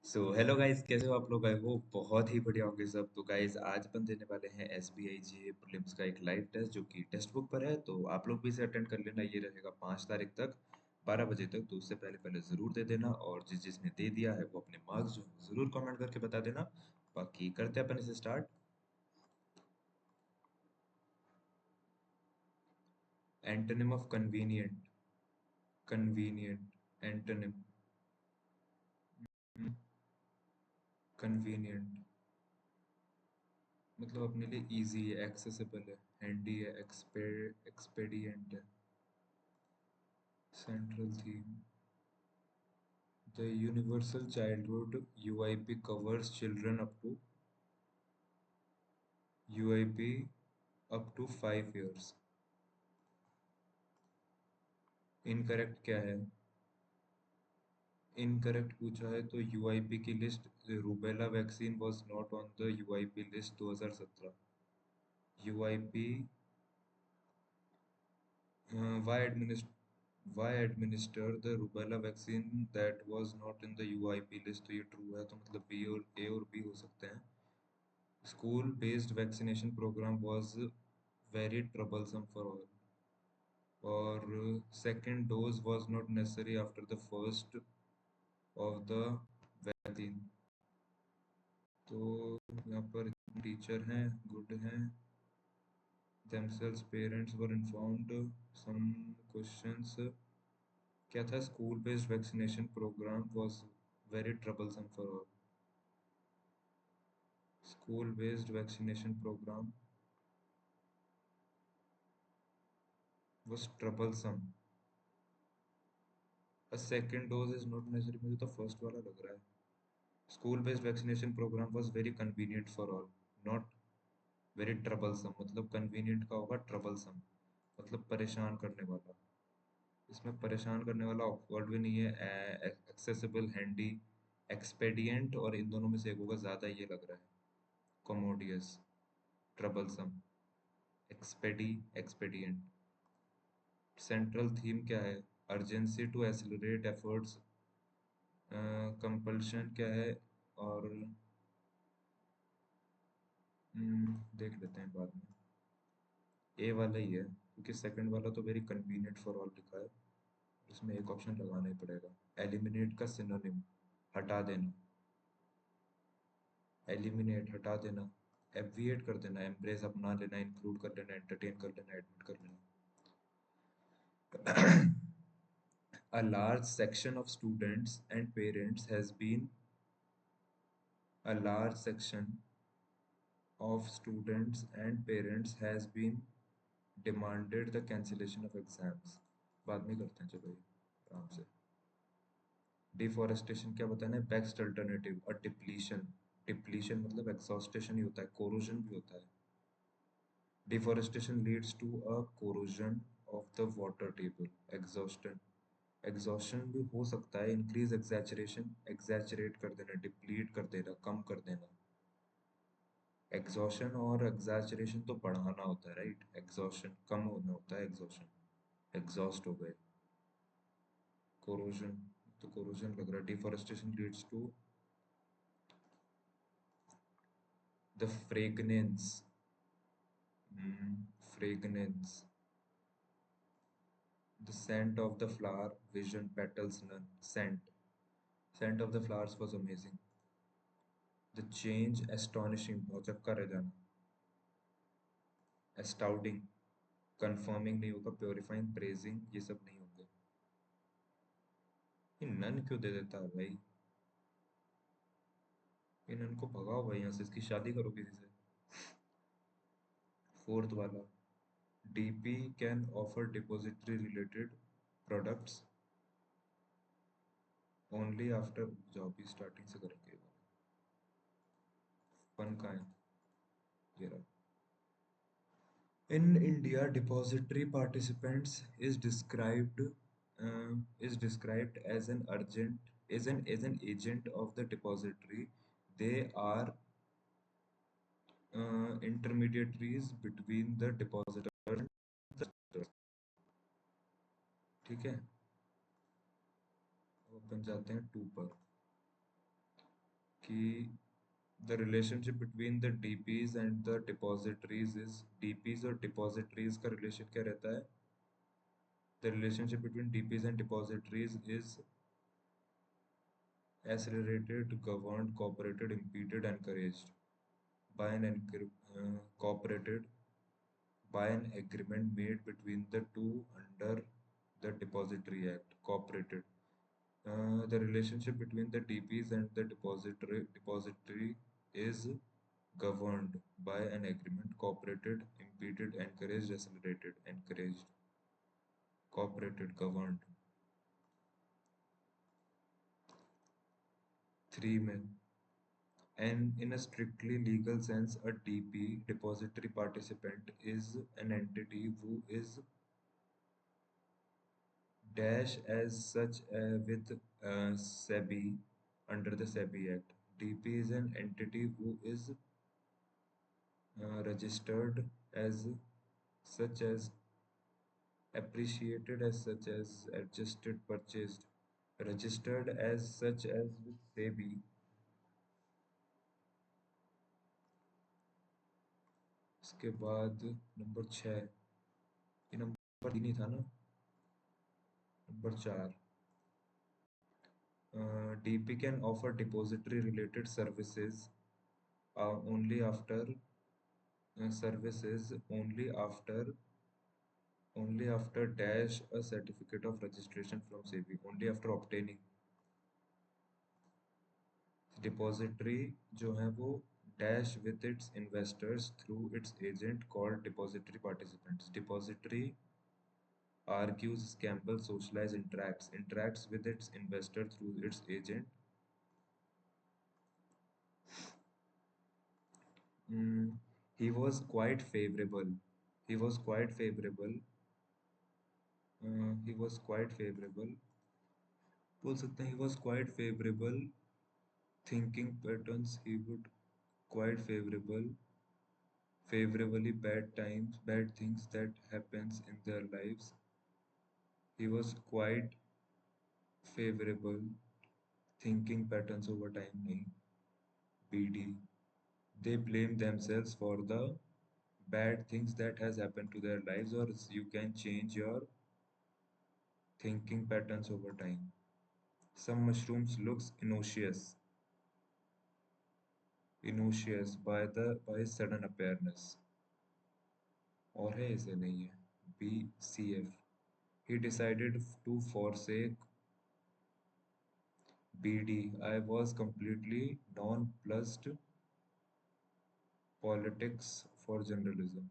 So hello guys, कैसे हो आप लोग? आई होप बहुत ही बढ़िया होंगे सब। तो गाइस, आज अपन देने वाले हैं एसबीआई जीए प्रीलिम्स का एक लाइव टेस्ट जो कि टेक्स्ट बुक पर है। तो आप लोग भी इसे अटेंड कर लेना। ये रहेगा 5 तारीख तक 12 बजे तक। तो उससे पहले पहले ज़रूर दे देना, और जिसने दे दिया है वो अपने मार्क्स जो है ज़रूर कमेंट करके बता देना। बाकी करते हैं अपन इसे start. Antonym of convenient. Convenient antonym. Convenient मतलब अपने लिए इजी है, एक्सेसिबल है, हैंडी है, एक्सपेडिएंट है। Central theme. The Universal Childhood UIP covers children UIP up to 5 years. Incorrect क्या है? इनकरेक्ट पूछा है तो यूआईपी की list, rubella vaccine was not on the UIP list 2017। UIP why administer the rubella vaccine that was not in the UIP list? तो ये true है, तो मतलब बी और ए और बी हो सकते हैं। School based vaccination program was very troublesome for all, or second dose was not necessary after the first of the vaccine। तो यहाँ पर टीचर हैं, गुड हैं, themselves parents were informed। some questions क्या था? School based vaccination program was very troublesome for all। School based vaccination program was troublesome। a second dose is not necessary, मुझे तो first वाला लग रहा है। School based vaccination program was very convenient for all, not very troublesome. मतलब convenient का होगा troublesome, मतलब परेशान करने वाला। इसमें परेशान करने वाला ऑकवर्ड भी नहीं है। एक्सेसिबल, हैंडी, एक्सपेडिएंट, और इन दोनों में से एक होगा, ज़्यादा ये लग रहा है commodious. Troublesome, expedient. Central theme क्या है? Urgency to accelerate efforts. Compulsion क्या है? और देख लेते हैं बाद में। ए वाला ही है, क्योंकि सेकंड वाला तो वेरी कन्वीनियंट फॉर ऑल लिखा है। इसमें एक ऑप्शन लगाना ही पड़ेगा। एलिमिनेट का सिनोनिम, हटा देना। एलिमिनेट, हटा देना। एब्विएट कर देना, एम्ब्रेस, अपना लेना, इंक्लूड कर लेना, एंटरटेन कर लेना, एडमिट कर लेना। A large section of students and parents has been a large section of students and parents has been demanded the cancellation of exams। बाद में करते हैं, चलो आराम से। डिफॉरेस्टेशन क्या बताना है? बेस्ट अल्टरनेटिव और डिप्लीशन। डिप्लीशन मतलब एग्जॉस्टेशन ही होता है, कोरोजन भी होता है। Deforestation leads to a corrosion of the water table. Exhaustion, exhaustion भी हो सकता है। इंक्रीज एग्जैचरेशन, एग्जैचरेट कर देना, डिप्लीट कर देना, कम कर देना। एग्जॉशन और एग्जैचरेशन तो बढ़ाना होता है, राइट? एग्जॉशन कम होना होता है, एग्जॉशन एग्जॉस्ट हो गए। कोरोजन, तो कोरोजन लग रहा है। Deforestation leads to the fragrance. fragrance, the scent of the flower, vision, petals, none, scent of the flowers was amazing। the change astonishing, बहुत चक्का रह जाना। astounding, confirming नहीं होगा। purifying, praising, ये सब नहीं होंगे। ये नन क्यों दे देता है भाई? ये नन को भगाओ भाई यहाँ से, इसकी शादी करो किसी से। फोर्थ वाला, DP can offer depository related products only after. Job भी स्टार्टिंग से करेंगे। फन का है ये रहा। In India, depository participants is described as an urgent as an agent of the depository. They are intermediaries between the depositor and the trustee। ठीक है, अब अपन जाते हैं टू पर। कि the relationship between the DPs and the depositories is DPs और depositories का relation क्या रहता है? The relationship between DPs and depositories is accelerated, governed, cooperated, impeded, encouraged by cooperated by an agreement made between the two under the Depository Act. Cooperated. The relationship between the DPs and the depository is governed by an agreement. Cooperated, impeded, encouraged, accelerated, encouraged, cooperated, governed. 3 में, and in a strictly legal sense, a DP, depository participant, is an entity who is dash as such with SEBI under the SEBI Act. DP is an entity who is registered as such as appreciated as such as adjusted purchased registered as such as with SEBI. इसके बाद number 6, ये number 3 ही था ना, number 4, DP can offer depository related services only after services only after dash a certificate of registration from SEBI, only after obtaining. Depository जो है वो dash with its investors through its agent called depository participants. Depository argues, Campbell socialize, interacts with its investor through its agent. Mm, he was quite favorable. He was quite favorable. He was quite favorable. बोल सकते हैं he was quite favorable thinking patterns. He would quite favorably bad things that happens in their lives. He was quite favorable thinking patterns over time नहीं. BD. They blame themselves for the bad things that has happened to their lives, or you can change your thinking patterns over time. Some mushrooms looks innocuous by sudden appearance. और है इसे नहीं है. BCF. He decided to forsake BD. I was completely nonplussed politics for journalism.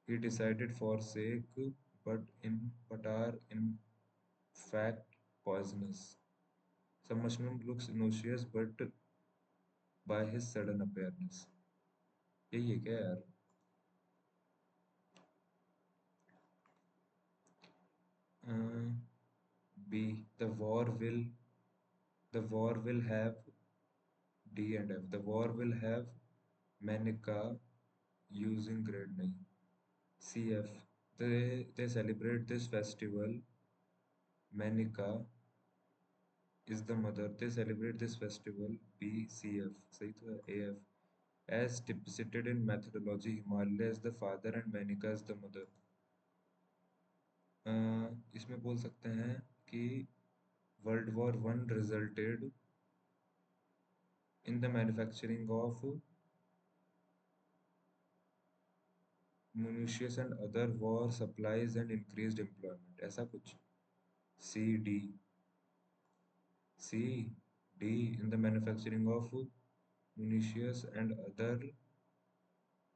He decided forsake but are in fact poisonous. Some mushroom looks innocuous but by his sudden appearance. यही है क्या यार? B. The war will have D and F. The war will have Manica using grade नहीं. CF. They celebrate this festival. Manica is the mother. They celebrate this festival. BCF. सही तो है. AF. As depicted in methodology, Himalaya is the father and Manica is the mother. इसमें बोल सकते हैं कि World War I resulted in the manufacturing of munitions and other war supplies and increased employment. ऐसा कुछ. C, D. C, D. In the manufacturing of munitions and other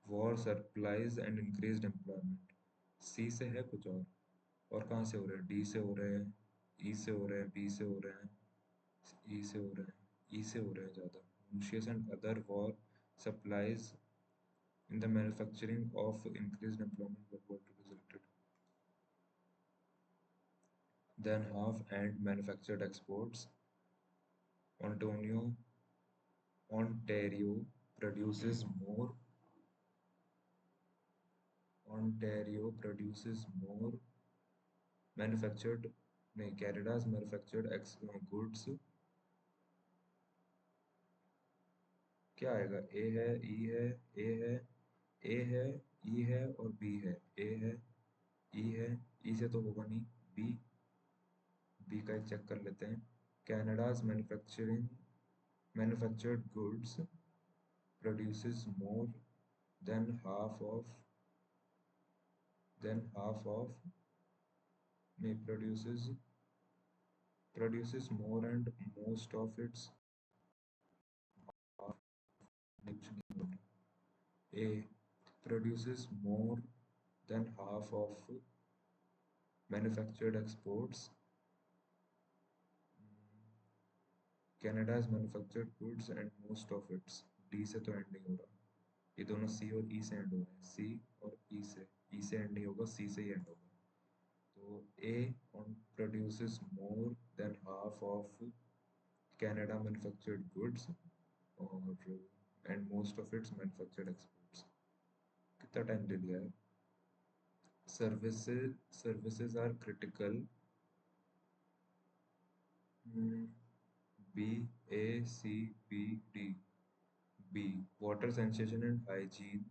war supplies and increased employment. C से है कुछ और कहाँ से हो रहे हैं? D से हो रहे हैं, E से हो रहे हैं, B से हो रहे हैं, E से हो रहे हैं, E से हो रहे हैं ज़्यादा. Munitions and other war supplies in the manufacturing of increased employment were what resulted. Then half and manufactured exports. Ontario Ontario produces more Ontario produces more manufactured नहीं Canada's manufactured goods क्या आएगा? ए है, ई है, ए है, ए है, ई है और बी है। ए है, ई है, ई से तो होगा नहीं। बी, बी का एक चेक कर लेते हैं। Canada's manufactured goods produces more than half of may produces more and most of its half A produces more than half of manufactured exports. Canada's manufactured goods and most of its D से तो and नहीं हो रहा, ये दोनों सी और ई से and हो रहे हैं। सी और ई से एंड नहीं होगा, सी से ही एंड होगा। तो ए on produces more than half of Canada manufactured goods और and most of its manufactured exports। कितना टाइम ले लिया है? Services are critical। B, A, C, B, D। B, water sanitation and hygiene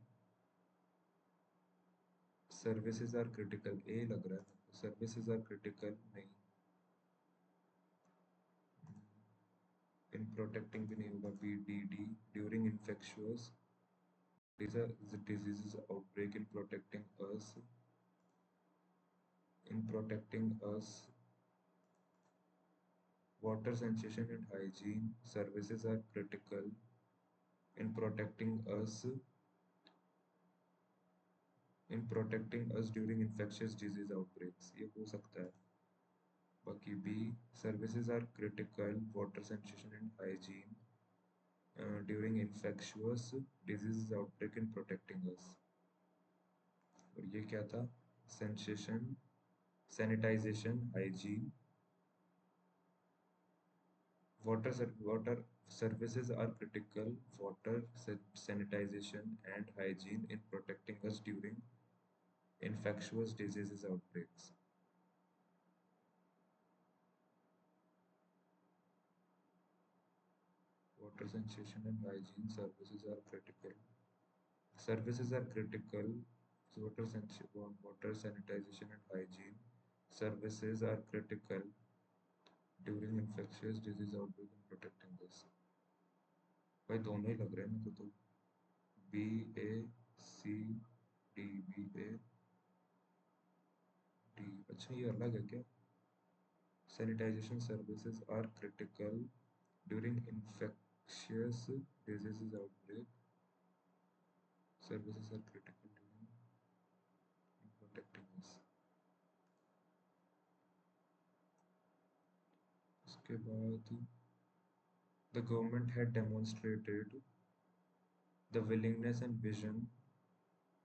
services are critical। A लग रहा है, services are critical नहीं। In protecting भी नहीं होगा। B, D, D, during infectious diseases outbreak in protecting us water sanitation and hygiene services are critical in protecting us during infectious disease outbreaks। ये हो सकता है। बाकी B, services are critical water sanitation and hygiene during infectious diseases outbreak in protecting us। और ये क्या था? sensation sanitization hygiene water services are critical water sanitization and hygiene in protecting us during infectious diseases outbreaks। Water sanitation and hygiene services are critical water sanitization and hygiene services are critical during infectious disease outbreak and protecting us। भाई दोनों ही लग रहे हैं मेरे को तो। B, ए, सी, D, B, ए, D. अच्छा ये अलग है क्या? Sanitization services are critical during infectious diseases outbreak services are critical during protecting us। उसके बाद the government had demonstrated the willingness and vision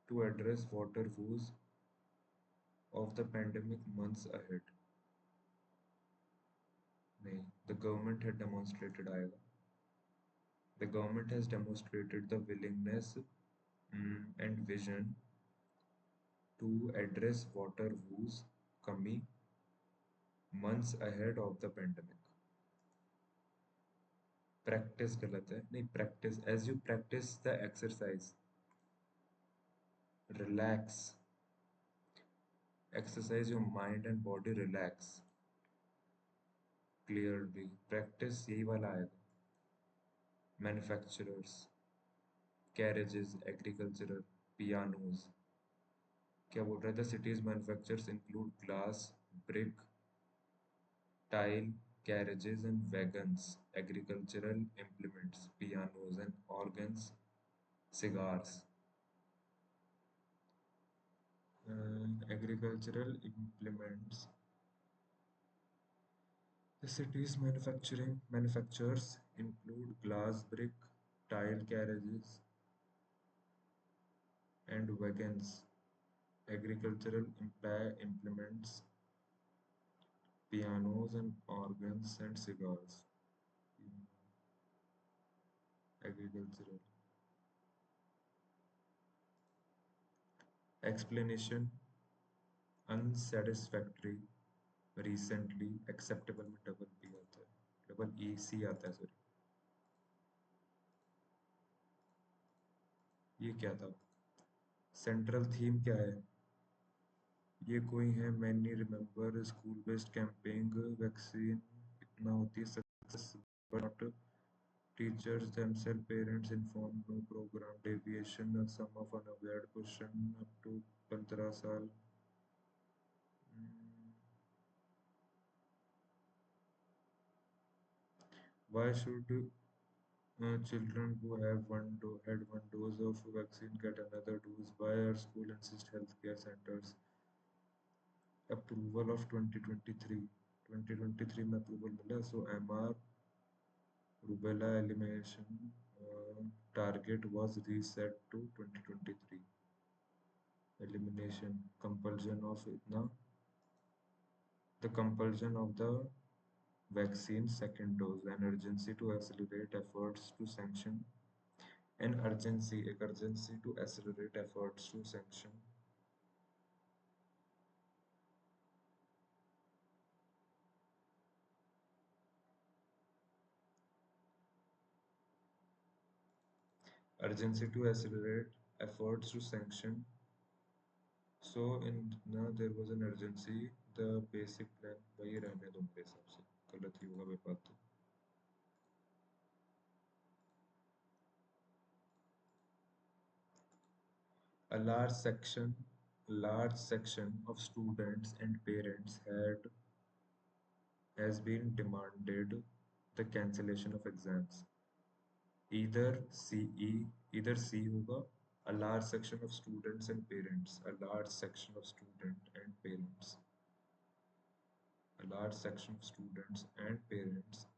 to address water woes of the pandemic months ahead। नहीं, the government had demonstrated आएगा। The government has demonstrated the willingness and vision to address water woes कमी months ahead of the pandemic। Practice गलत है, नहीं practice as you practice the exercise relax exercise your mind and body relax clearly practice यही वाला आएगा। Manufacturers carriages agricultural pianos। क्या बोल रहा था? cities manufacturers include glass brick tile carriages and wagons agricultural implements pianos and organs cigars। Agricultural implements the city's manufacturers include glass brick tile carriages and wagons agricultural implements pianos and organs and cigars। Agricultural explanation unsatisfactory recently acceptable में double P आता है, double E सी आता है, sorry. ये क्या था? Central theme क्या है? ये कोई है many remember school based campaigning vaccine इतना होती है success but not teachers themselves parents informed no program deviation sum of unaware question up to 15 साल. Hmm, why should children who have had one dose of vaccine get another dose? Why are school insist healthcare centers? Approval of 2023. 2023 में approval मिला, so MR rubella elimination target was reset to 2023. Elimination compulsion of इतना the compulsion of the vaccine second dose, an urgency to accelerate efforts to sanction, an urgency, एक urgency to accelerate efforts to sanction, urgency to accelerate efforts to sanction. So in there was an urgency. The basic plan वही रहने दो मेरे हिसाब से, गलत ही होगा मेरे बात तो. A large section of students and parents has been demanded the cancellation of exams. Either either C होगा, a large section of students and parents, a large section of student and parents, a large section of students and parents.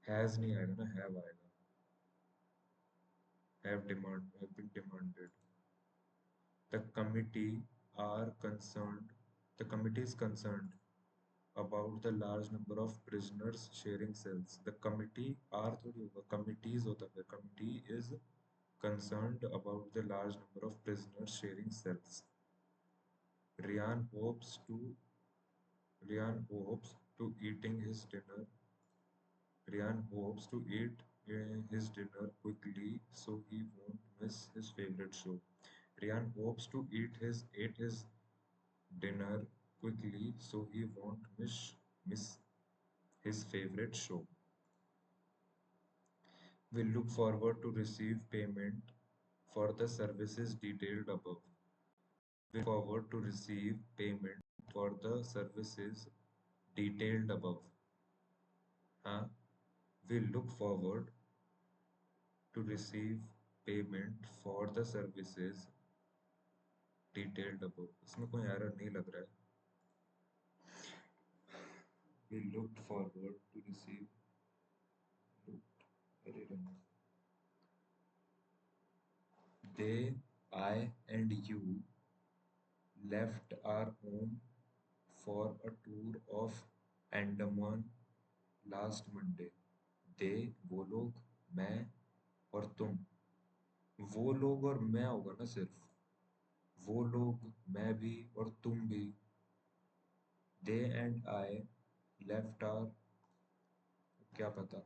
Has नहीं आएगा ना, have आएगा. Have been demanded. The committee are concerned. The committee is concerned about the large number of prisoners sharing cells. The committee are थोड़ी होगा, committees होता है. Committee is concerned about the large number of prisoners sharing cells. Ryan hopes to Ryan hopes to eating his dinner. Ryan hopes to eat his dinner quickly so he won't miss his favorite show. Ryan hopes to eat his dinner quickly so he won't miss his favorite show. We look forward to receive payment for the services detailed above. We look forward to receive payment for the services detailed above. हाँ, we look forward to receive payment for the services detailed above. इसमें कोई error नहीं लग रहा है. We looked forward to receive. अरे रंग. They, I and you left our home for a tour of Andaman last Monday. They, वो लोग, मैं और तुम. वो लोग और मैं होगा ना सिर्फ. वो लोग, मैं भी और तुम भी. They and I left our, क्या पता.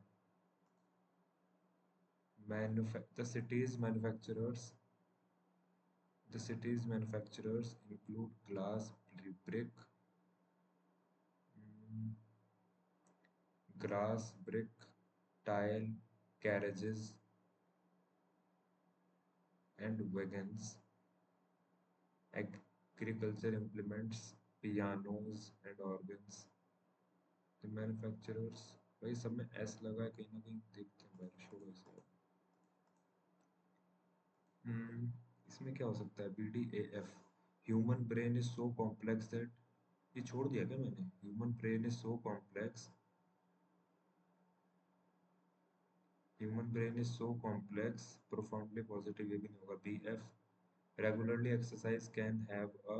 The city's manufacturers include glass, brick, mm, grass, brick, tile, carriages, and wagons, agriculture implements, pianos, and organs. The manufacturers, भाई सब में एस लगा है, कहीं ना कहीं देखते हैं बारिश होगा इसे. इसमें क्या हो सकता है? BDAF. Human brain is so complex that, ये छोड़ दिया क्या मैंने? Human brain is so complex. Human brain is so complex profoundly positive, ये भी नहीं होगा. BF. Regularly exercise can have a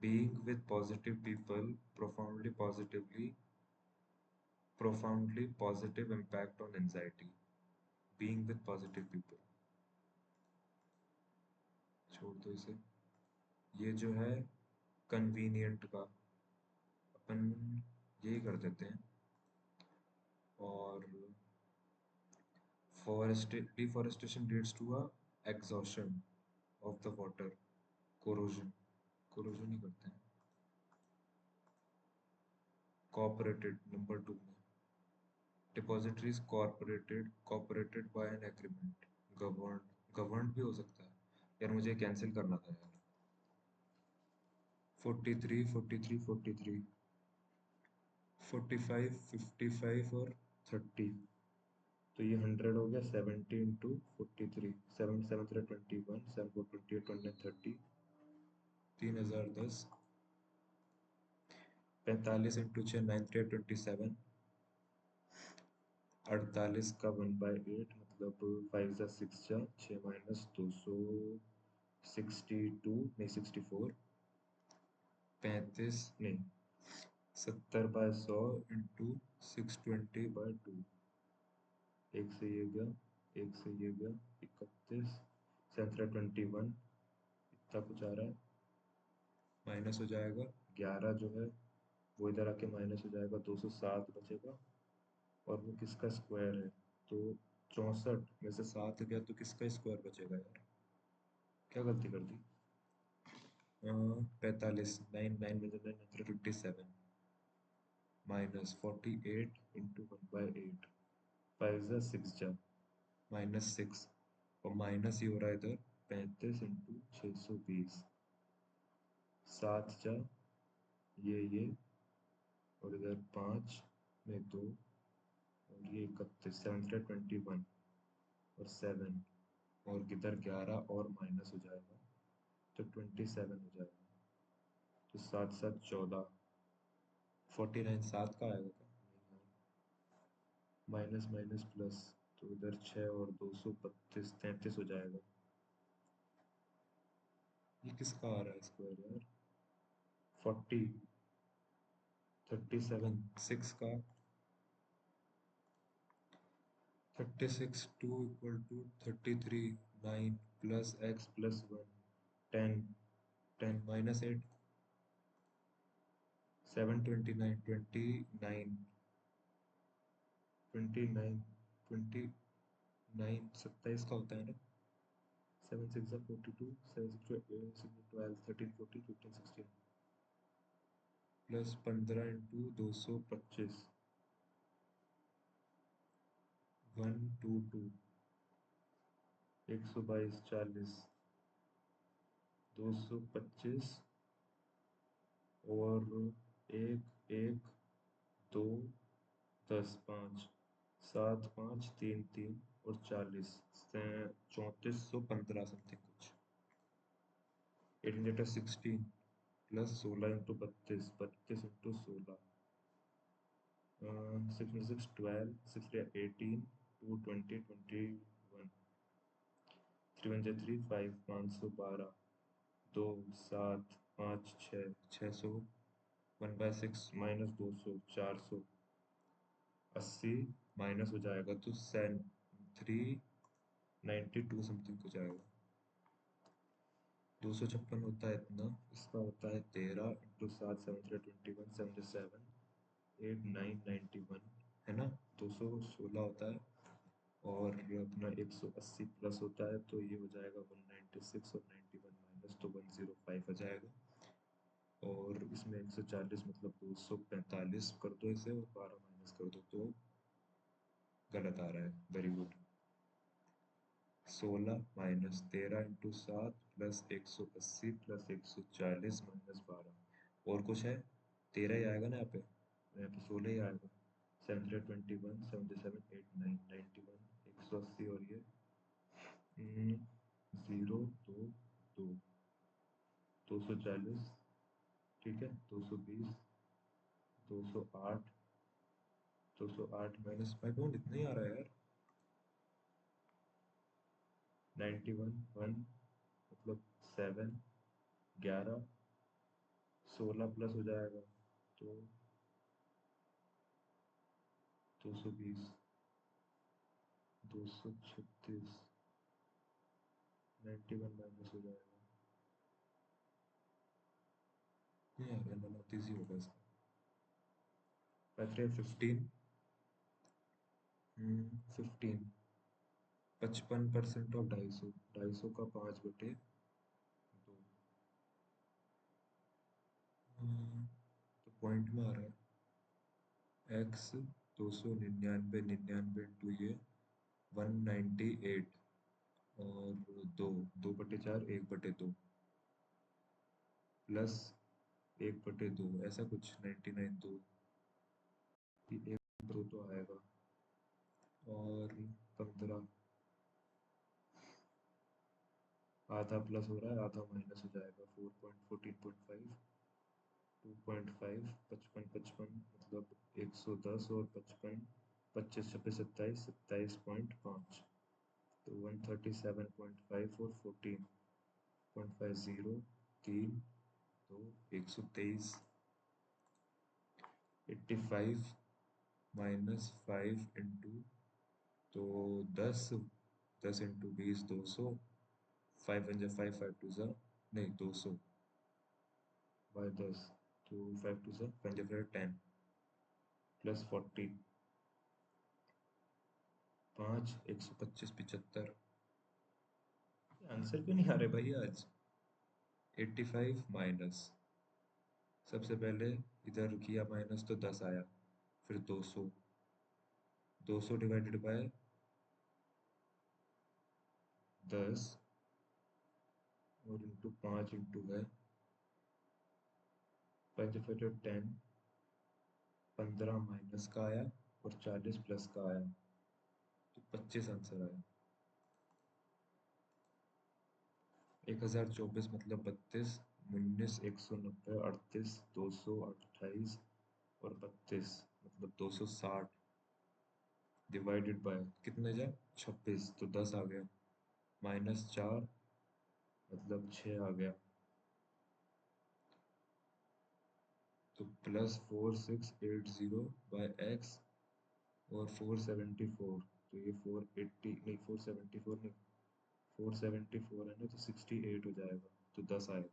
being with positive people profoundly positive impact on anxiety. Being with positive people. छोड़ दो इसे. ये जो है convenient का अपन यही कर देते हैं. और deforestation leads to a exhaustion of the water. Corrosion. Corrosion ही करते हैं. Cooperated number 2 में. Depositories cooperated by an agreement. Governed भी हो सकता है. यार मुझे कैंसिल करना था यार. 43, 43, 43, 45, 55 और 30. तो ये 100 हो गया. 70 इंटू 43. 7 7 21, 7 4 28, 29 30. 3010. 45 इंटू 6 9 3 27. 48 का 1/8 मतलब 5 जा 6 जा 6 माइनस 262 नहीं 64. 35 नहीं 70/100 इंटू 620/2. एक से ये गया, एक से ये गया. 31 7 21. इतना कुछ आ रहा है. माइनस हो जाएगा 11 जो है वो इधर आके माइनस हो जाएगा. 207 बचेगा और वो किसका स्क्वायर है. तो 64 में से 7 गया तो किसका स्क्वायर बचेगा यार. क्या गलती कर दी. 45 9 9 में 57 माइनस 48 इंटू 1/8. 5 जा 6 जा माइनस 6 और माइनस ही हो रहा है इधर 35 इंटू 620. 7 जा ये और इधर 5 में 2 और ये 31. 721 और 7 और इधर 11 और माइनस हो जाएगा तो 27 हो जाएगा. तो 7 7 14. 49 7 का आएगा क्या. माइनस माइनस प्लस तो इधर 6 और 232 33 हो जाएगा. ये किसका आ रहा है स्क्वायर यार. 40 37 6 का 36 2 equal to 33 9 plus x plus 1 10 10 minus 8 7 29 29 29 29 27 का होता है ना. 7 6 42 7 6 8 6 12 13 14 15 16 प्लस 15 इंटू 225 122 122 40 225 और 1 1 2 10 5 7 5 3 3 और 40 3415 समथिंग कुछ. 18 16 plus 16 into 32 32 into 16 6 6 12 6 18 2 20 21 3 1 3 5 512 2 7 5 6 600 1/6 minus 200 400 80 minus हो जाएगा तो 392 समथिंग हो जाएगा. 256 होता है इतना. इसका होता है 13 इंटू 7 7 21 77 8 9 91 है ना. 216 होता है और अपना 180 प्लस होता है तो ये हो जाएगा 196 और 91 माइनस तो 105 आ जाएगा. और इसमें 140 मतलब 245 कर दो इसे और 12 माइनस कर दो तो गलत आ रहा है. Very good. 16 minus 13 into 7 plus 180 plus 140 minus 12 और कुछ है. 13 ही आएगा ना यहाँ पे 16 ही आएगा. 721 77 8 9 91 180 और ये 0 2 2 240 ठीक है. 220 208 208 माइनस 5 इतना ही आ रहा है यार. 91 1 मतलब 7 11 16 प्लस हो जाएगा तो 220 236 91 माइनस हो जाएगा. नहीं आ रहा है. 29 ही होगा इसका. 15 15 15 55% ऑफ 250, 250 का 5/2। तो पॉइंट में आ रहा है x 299, 99 इंटू ये 198, और 2/4, 1/2 प्लस 1/2, ऐसा कुछ 99, 2 1/2 तो आएगा, और 15, आधा प्लस हो रहा है, आधा माइनस हो जाएगा, 4.14.5, 2.5, 55, मतलब 110, और 55, 25, 26, 27, 27.5, तो 137.5 और 14.50, 3, 2, 123, 85 माइनस 5 इंटू, तो 10, 10 इंटू 20, 200, 5 1 जा 5, 5 2 जा, नहीं 200 बाय 10, तो 5 2 जा 5 जा 10, प्लस 40, 5, 125, 75। आंसर क्यों नहीं आ रहे भाई आज? 85 माइनस, सबसे पहले इधर किया माइनस तो 10 आया, फिर 200, 200 डिवाइडेड बाय 10, और इंटू 5 इंटू है 5 5 10, 15 माइनस का आया, और 40 प्लस का आया, तो 25 आंसर आया। 1024 मतलब 32, 19, 190, 38, 228, और 32 मतलब 260, डिवाइडेड बाय कितने जा 26, तो 10 आ गया, -4 मतलब 6 आ गया, तो +4680 बाय x, और 474, तो ये 480 नहीं, 474 नहीं, 474 है ना, तो 68 हो जाएगा, तो 10 आएगा।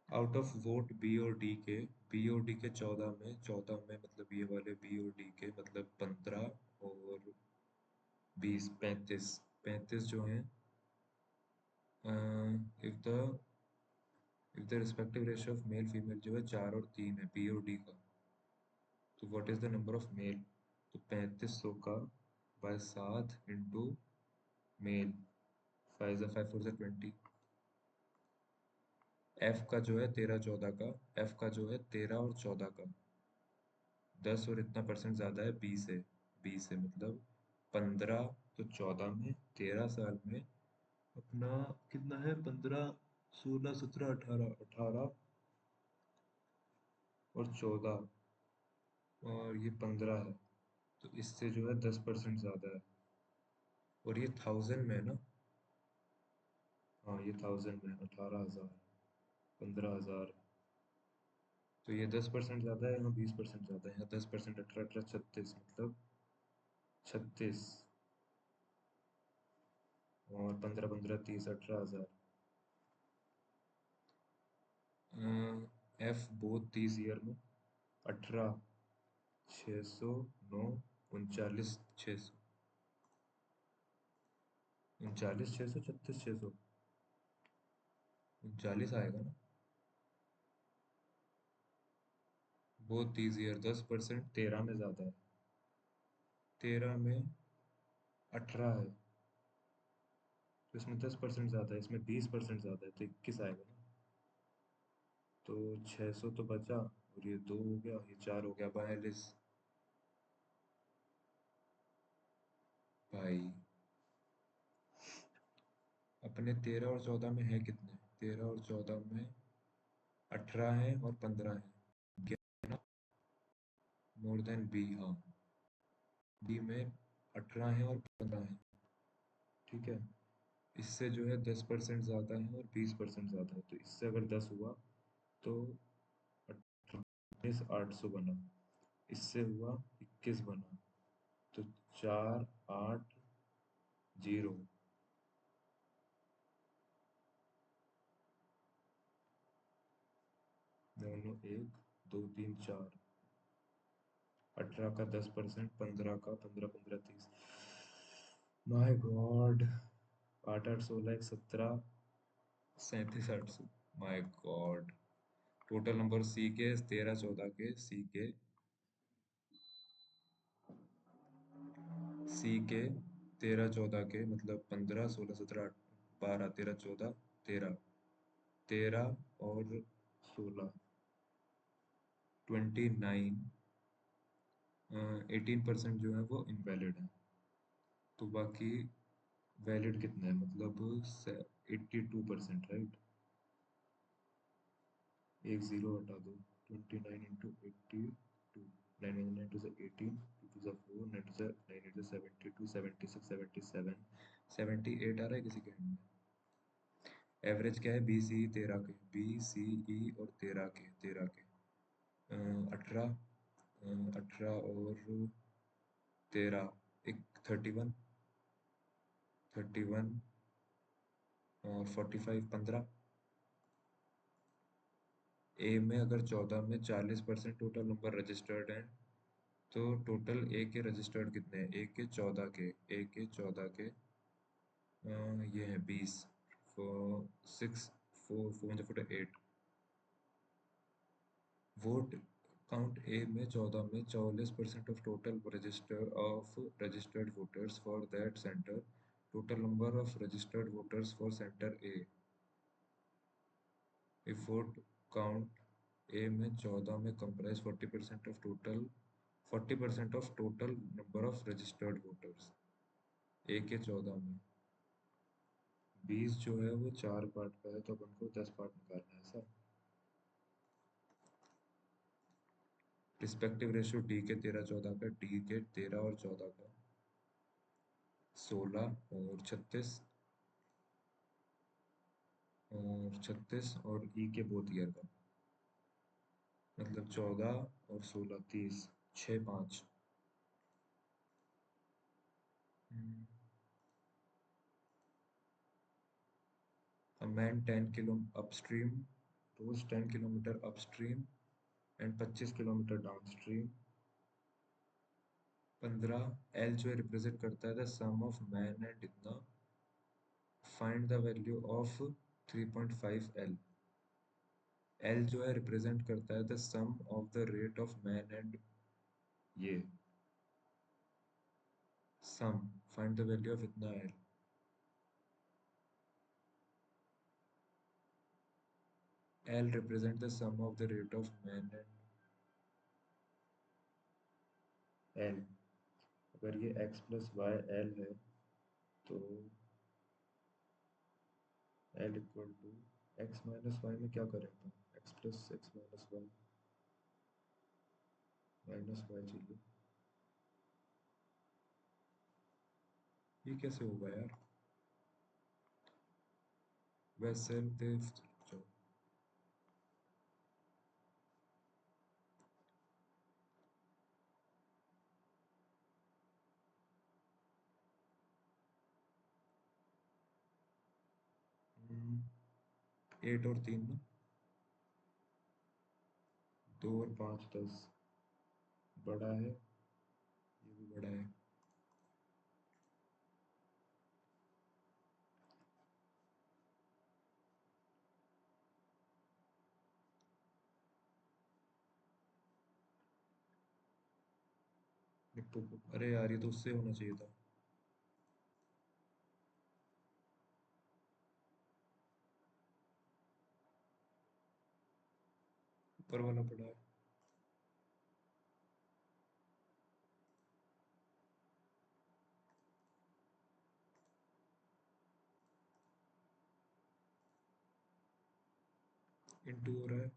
आउट ऑफ वोट बी और डी के, बी और डी के 14 में मतलब ये वाले बी और डी के मतलब 15 और 20, 35, 35 जो हैं, if the respective ratio of male female जो है 4 और 3 है बी और डी का, तो what is the number of male? तो 3500 का बाय 7 इंटू मेल, 5 जा 5 4 जा 20, एफ का जो है 13 14 का, एफ का जो है 13 और 14 का, 10 और इतना परसेंट ज्यादा है बी से, बी से मतलब 15, तो 14 में 13 साल में अपना कितना है, 15, 16, 17, 18, 18 और 14, और ये 15 है, तो इससे जो है 10% ज्यादा है, और ये 1000 में है ना, हाँ ये 1000 में, 18,000, 15,000, तो ये 10% ज्यादा है, यहाँ 20% ज्यादा है, यहाँ 10%, 18 18 36, मतलब 36, और 15 15 30, 18,000। एफ बोथ दीज ईयर में 18, 600, 9, 39, 600, 39 600, 36 600, 39 आएगा ना, बोथ दीज ईयर 10%, 13 में ज्यादा है, 13 में 18 है, तो इसमें 10% ज्यादा है, इसमें 20% ज्यादा है, तो 21 आएगा ना, तो 600 तो बचा, और ये 2 हो गया, ये 4 हो गया, 42। भाई अपने 13 और 14 में है कितने, 13 और 14 में 18 है और 15 है, मोर देन बी, हाँ बी में 18 है और 15 है, ठीक है, इससे जो है 10% ज़्यादा है और 20% ज़्यादा है, तो इससे अगर 10 हुआ तो 18,800 बना, इससे हुआ 21 बना, तो 480, दोनों एक, दो तीन चार, 18 का 10%, 15 का, 15 15 30, my god, 8 8 16 1 17, 37 800, my god. Total number सी के 13 14 के, सी के 13 14 के, मतलब 15 16 17 12 13 14 13, 13 और 16, 29, 18% जो है वो इनवैलिड है। तो बाकी वैलिड कितना है, मतलब 82%, राइट। एक जीरो हटा दो, 29 इंटू 82, 9 9 2 18, 2 4, 9 9 72, 76 77, 78 आ रहा है किसी के हैंड में। एवरेज क्या है, बी सी ई 13 के, बी सी ई और 13 के 18, और 13, एक 31, 31 और 45, 15। ए में अगर 14 में 40% टोटल नंबर रजिस्टर्ड हैं, तो टोटल ए के रजिस्टर्ड कितने हैं, ए के 14 के ये हैं 20, 6, 4 4 8, वोट काउंट ए में 14 में 44% of total registered voters for that centre, total number of registered voters for centre A, if vote count A में 14 में comprise 40% of total number of registered voters, A के 14 में 20 जो है वो 4 पार्ट का है, तो अपन को 10 पार्ट निकालना है सर। रिस्पेक्टिव रेशियो डी के 13 14 का, डी के 13 और 14 का, 16 और 36, और ई के बोथ ईयर का, मतलब 14 और 16 30, 6 5। A man 10 kilo upstream rose 10 kilometer upstream and 25 kilometre downstream. 15 L जो रिप्रेजेंट करता है the sum of man and इतना, find the value of 3.5 L. L जो है रिप्रेजेंट करता है the sum of the rate of man and ये सम, फाइंड द वैल्यू ऑफ इतना L. L represent the sum of the rate of man and L. अगर ये x plus Y L है, तो L equal to X minus Y में क्या करेंगे, X plus X minus Y minus Y चाहिए। ये कैसे होगा यार, वैसे जो 8 और 3 ना, 2 और 5 10, बड़ा है, ये भी बड़ा है। अरे यार ये तो उससे होना चाहिए था, ऊपर वाला बड़ा है। इंटू हो रहा है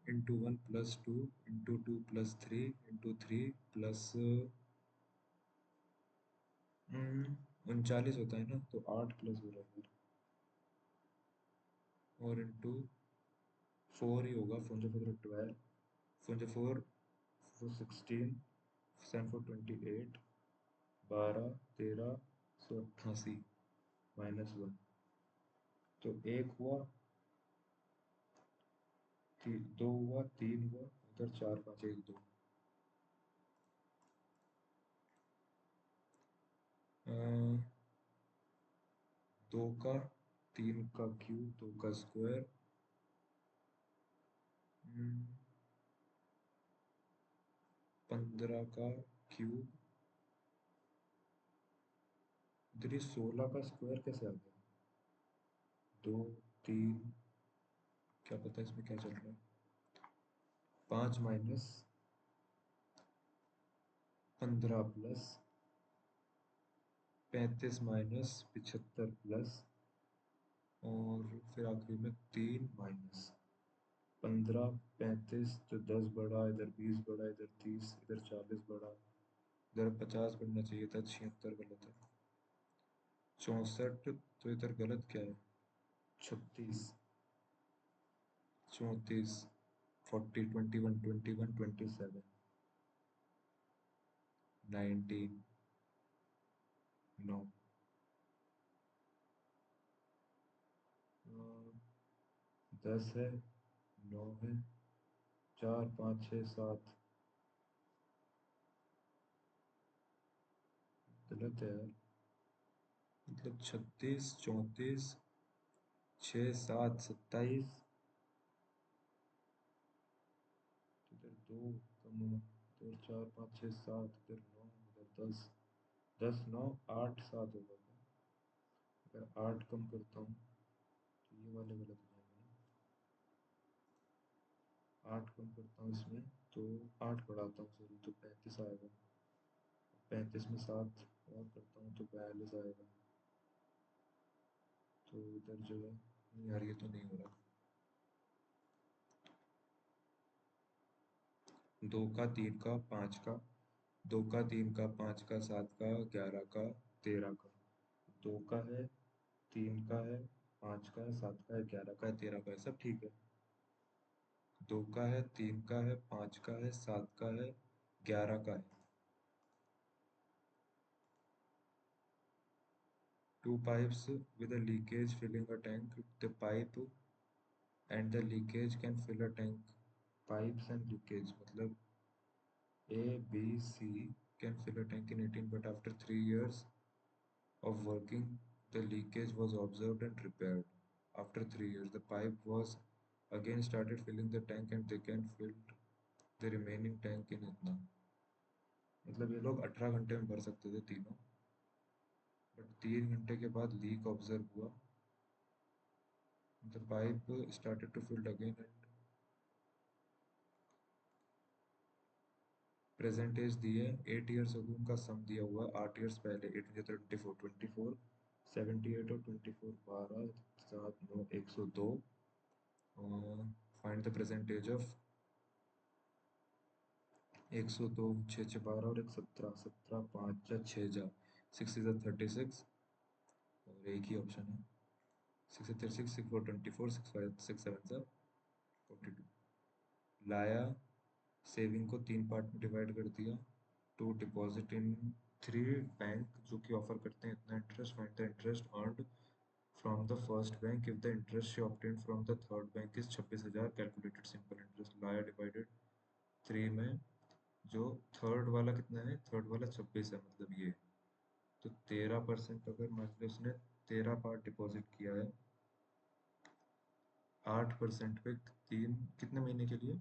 into 1 plus 2 into 2 plus 3 into 3 plus 39 होता है ना, तो 8 प्लस हो रहा है फिर, और इंटू 4 ही होगा, 4 4 12, 4 4 7 4 28, 12 13 188 -1, तो एक हुआ, दो हुआ, तीन हुआ, उधर 4 5 1 2, दो का, तीन का क्यूब, दो का स्क्वायर, 15 का क्यूब, इधर ये 16 का स्क्वायर कैसे आ गया, दो, तीन, क्या पता इसमें क्या चल रहा है, 5 - 15 + 75 प्लस, और फिर आखिरी में 3 - 15 35, तो 10 बढ़ा, इधर 20 बढ़ा, इधर 30, इधर 40 बढ़ा, इधर 50 बढ़ना चाहिए था, 76 गलत है, 64, तो इधर गलत क्या है, 36, 34, 40, 21, 21, 27, 19, 9, 10 है, 9 है, 4 5 6 7, गलत है यार, मतलब 36, 34, 6 7 27, इधर 2 कम हुआ, इधर 4 5 6 7, इधर 9, इधर 10, 10 9 8 7 होगा, अगर 8 कम करता हूँ तो ये वाले गलत हो जाएंगे ना, 8 कम करता हूँ इसमें, तो 8 बढ़ाता हूँ सॉरी, तो 35 आएगा, 35 में 7 और करता हूँ तो 42 आएगा, तो इधर जो है, नहीं यार ये तो नहीं हो रहा, 2 का, 3 का, 5 का, 2 का, 3 का, 5 का, 7 का, 11 का, 13 का, 2 का है, 3 का है, 5 का है, 7 का है, 11 का है, 13 का है, सब ठीक है, 2 का है, 3 का है, 5 का है, 7 का है, 11 का है, two pipes with a leakage filling a tank, the pipe and the leakage can fill a tank, pipes and leakage मतलब A, B, C can fill a tank in 18, but after 3 years of working, the leakage was observed and repaired. After 3 years, the pipe was again started filling the tank and they can fill the remaining tank in इतना, मतलब ये लोग 18 घंटे में भर सकते थे तीनों, बट 3 घंटे के बाद लीक ऑब्जर्व हुआ, the pipe started to fill again and present age दी है 8 ईयर्स अगो, उनका सम दिया हुआ है 8 ईयर्स पहले, 8 मुझे 24 78 और 24 12 7 9 102, find the present age of 102, 6 6 12 और एक 17, 17 5 जा 6 जा 6 इज 36, और एक ही ऑप्शन है, 6 36, 6 4 24, 6 5 6 7 जा 42, लाया, सेविंग को 3 पार्ट में डिवाइड कर दिया, टू डिपॉजिट इन 3 बैंक जो कि ऑफर करते हैं इतना interest, find the interest earned from the first bank if the interest she obtained from the third bank is 26,000, calculated simple interest, लाया डिवाइडेड 3 में, जो थर्ड वाला कितना है, थर्ड वाला 26 है, मतलब ये, तो 13% अगर मान लो उसने 13 पार्ट डिपॉजिट किया है, 8% पे, तीन कितने महीने के लिए,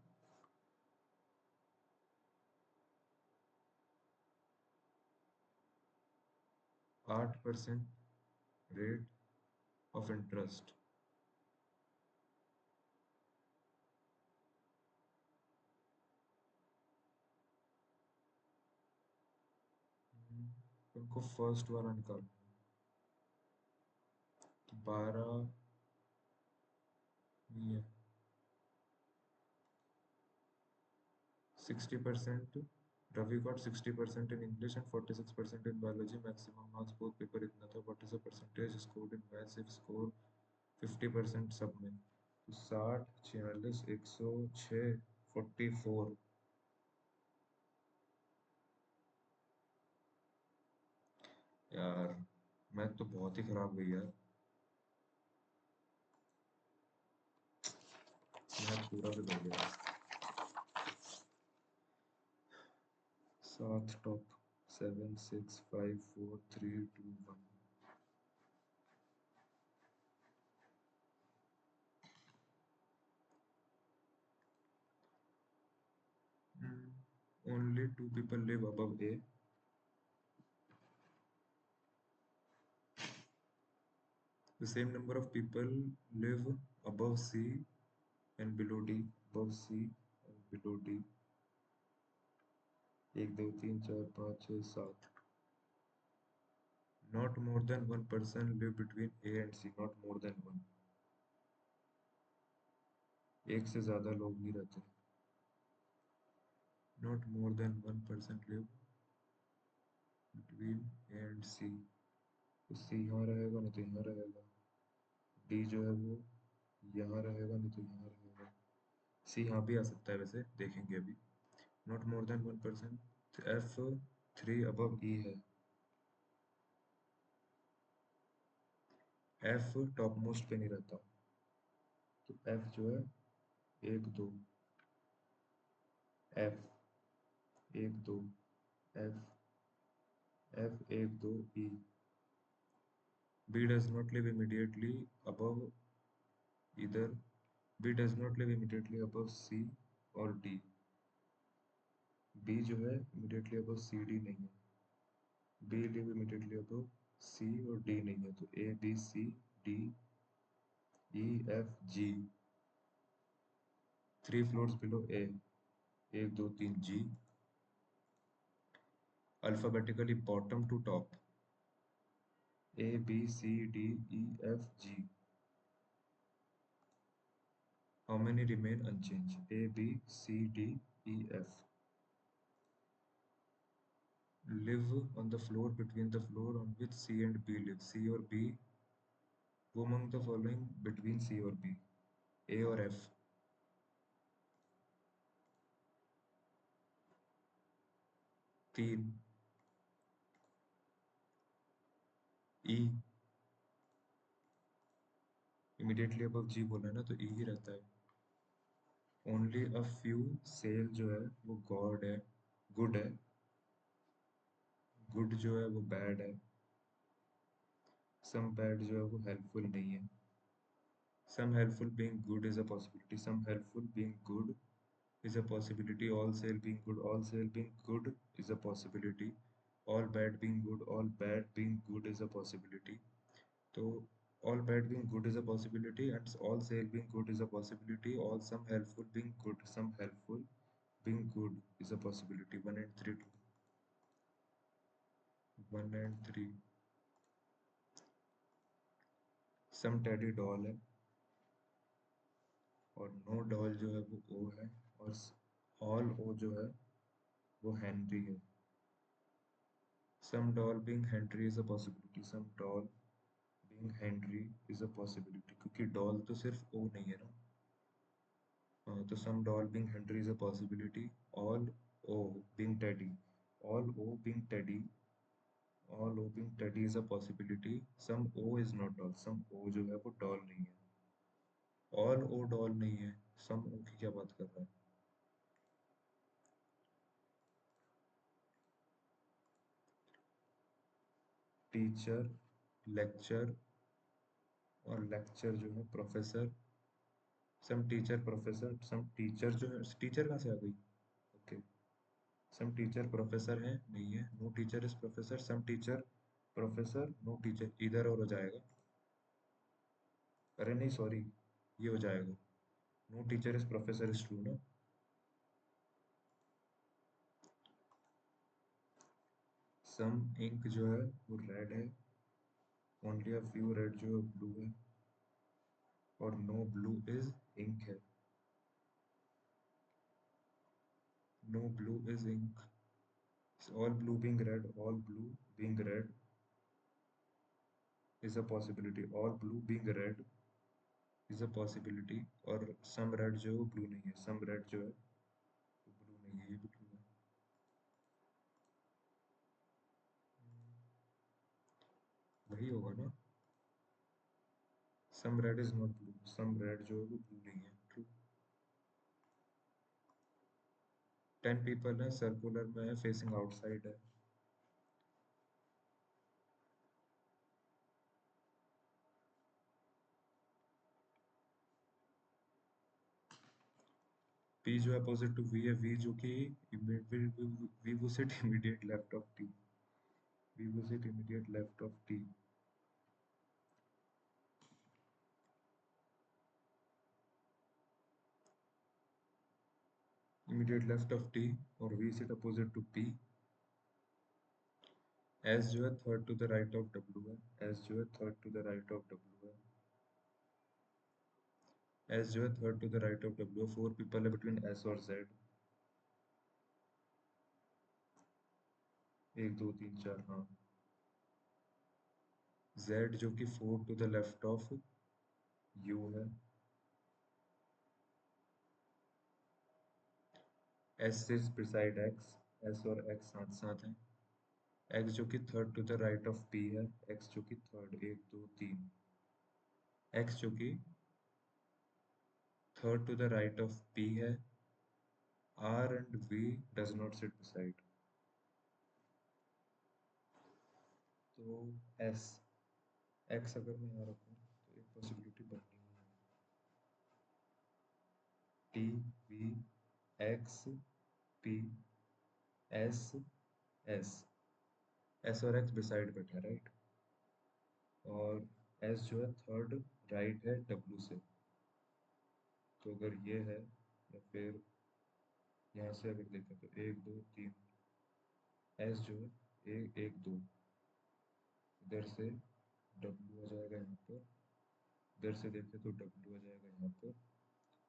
8% रेट ऑफ इंटरेस्ट, उनको फर्स्ट वाला निकालना है, तो 12 नहीं है, 60%, Ravi got 60% in English and 46% in biology, maximum marks both paper, इतना test scored in maths if score 50% सब में, तो 60, 46, 106, 44। यार मैथ तो बहुत ही खराब गई यार। मैथ पूरा बिगड़ गया। 7 top. 7, 6, 5, 4, 3, 2, 1। Only two people live above A. The same number of people live above C and below D. Above C and below D. 1, 2, 3, 4, 5, 6, 7। Not more than one person live between A and C. Not more than one. एक से ज्यादा लोग नहीं रहते। Not more than one person live between A and C. तो C यहाँ रहेगा नहीं तो यहाँ रहेगा। D जो है वो यहाँ रहेगा नहीं तो यहाँ रहेगा। C यहाँ भी आ सकता है, वैसे देखेंगे अभी। Not more than one person। F3 above E है। F टॉप मोस्ट पे नहीं रहता, तो F जो है 1, 2। F 1, 2। F F 1, 2 E। B does not live immediately above either। B does not live immediately above C और D। B जो है immediately above C D नहीं है। B live immediately above C और D नहीं है, तो A B C D E F G। 3 floors below A। 1, 2, 3 G। Alphabetically bottom to top। A B C D E F G। How many remain unchanged? A B C D E F। Live on the floor between the floor on which C and B live। C और B। Who among the following between C और B? A और F। तीन। E। Immediately above G बोला है ना, तो E ही रहता है। ओनली अ फ्यू सेल जो है वो गॉड है, गुड है। गुड जो है वो बैड है। सम बैड जो है वो हेल्पफुल नहीं है। Some helpful being good is a possibility। Some helpful being good is a possibility। All sale being good, all sale being good is a possibility। All bad being good, all bad being good is a possibility। तो all bad being good is a possibility and all sale being good is a possibility। All some helpful being good, some helpful being good is a possibility। 1 and 3 2। 1 and 3। Some teddy doll है और no doll जो है वो ओ है, और all ओ जो है वो हेनरी है। Some doll being Henry is a possibility। Some doll being Henry is a possibility, क्योंकि डॉल तो सिर्फ ओ नहीं है ना। तो some doll being Henry is a possibility। All O being Teddy। All O being Teddy। All O being Teddy is a possibility। Some O is not doll। Some O जो है वो डॉल नहीं है। All O डॉल नहीं है। Some O की क्या बात कर रहा है? टीचर, लेक्चर और लेक्चर जो है professor. Some teacher professor, some teacher जो है, टीचर कहाँ से आ गई? ओके। सम टीचर प्रोफेसर है, नहीं है। No teacher is professor. Some teacher professor, no teacher, इधर और हो जाएगा। अरे नहीं सॉरी, ये हो जाएगा। No teacher is professor is true ना। सम इंक जो है वो रेड है। ओनली अ फ्यू रेड जो है ब्लू है, और नो ब्लू इज इंक है। No blue is ink. All blue being red, all blue being red is a possibility, all blue being red is a possibility, और some red जो है वो blue नहीं है, सम रेड जो है वो ब्लू नहीं है, ये भी ट्रू है। वही होगा ना, some red is not blue, some red जो है वो ब्लू नहीं है, ट्रू। 10 पीपल है, सर्कुलर में है, फेसिंग आउटसाइड है। पी जो अपोजिट टू वी है, वी जो कि वी वो sit immediate left of T, V वो sit immediate left of T. Immediate left of T, और V sit opposite to P. S जो है third to the right of W है, S जो है third to the right of W है, S जो है third to the right of W है। 4 पीपल है बिटवीन एस और जेड, 1 2 3 4, हाँ। जेड जो कि 4 to the left of U है, S is beside X, S और एक्स साथ साथ हैं। एक्स जो कि third to the right of P है, एक्स जो कि थर्ड, 1 2 3, एक्स जो कि third to the right of P है, R and V does not sit beside. तो एस, एक्स अगर मैं यहाँ रखूँ तो एक पॉसिबिलिटी बननी है, T V X P S S, S और एक्स बिसाइड बैठा है, राइट। और एस जो है थर्ड राइट है डब्ल्यू से, तो अगर ये है, या फिर यहाँ से अगर देखें तो 1 2 3, एस जो है 1 1 2, इधर से डब्ल्यू आ जाएगा यहाँ पर, इधर से देखें तो डब्ल्यू आ जाएगा यहाँ पर,